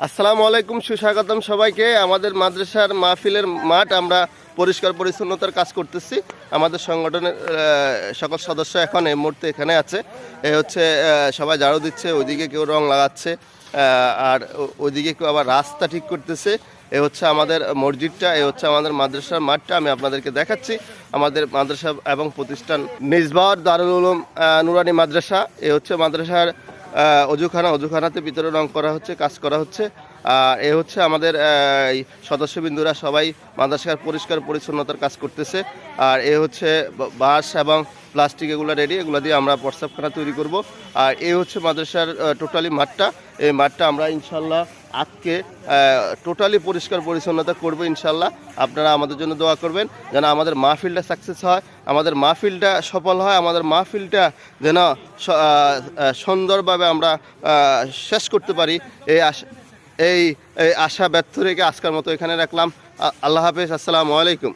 আসসালামু আলাইকুম, সুস্বাগতম সবাইকে। আমাদের মাদ্রাসার মাহফিলের মাঠ আমরা পরিষ্কার পরিচ্ছন্নতার কাজ করতেছি। আমাদের সংগঠনের সকল সদস্য এখন এই মুহূর্তে এখানে আছে। এ হচ্ছে সবাই ঝাড়ু দিচ্ছে, ওইদিকে কেউ রং লাগাচ্ছে, আর ওইদিকে কেউ আবার রাস্তা ঠিক করতেছে। এ হচ্ছে আমাদের মসজিদটা, এ হচ্ছে আমাদের মাদ্রাসার মাঠটা। আমি আপনাদেরকে দেখাচ্ছি আমাদের মাদ্রাসা এবং প্রতিষ্ঠান মিসবাহ দারুল উলুম নুরানি মাদ্রাসা। এ হচ্ছে মাদ্রাসার অজুখানাতে ভিতরে রং করা হচ্ছে, কাজ করা হচ্ছে। আর এ হচ্ছে আমাদের সদস্যবৃন্দুরা সবাই মাদ্রাসার পরিষ্কার পরিচ্ছন্নতার কাজ করতেছে। আর এ হচ্ছে বাঁশ এবং প্লাস্টিক, এগুলো রেডি, এগুলো দিয়ে আমরা প্রস্রাবখানা তৈরি করব। আর এ হচ্ছে মাদ্রাসার টোটালি মাঠটা। এই মাঠটা আমরা ইনশাল্লাহ আজকে টোটালি পরিষ্কার পরিচ্ছন্নতা করবো ইনশাল্লাহ। আপনারা আমাদের জন্য দোয়া করবেন যেন আমাদের মাহফিলটা সাকসেস হয়, আমাদের মাহফিলটা সফল হয়, আমাদের মাহফিলটা যেন সুন্দরভাবে আমরা শেষ করতে পারি। এই আশা ব্যর্থ রেখে আজকের মতো এখানে রাখলাম। আল্লাহ হাফেজ, আসসালামু আলাইকুম।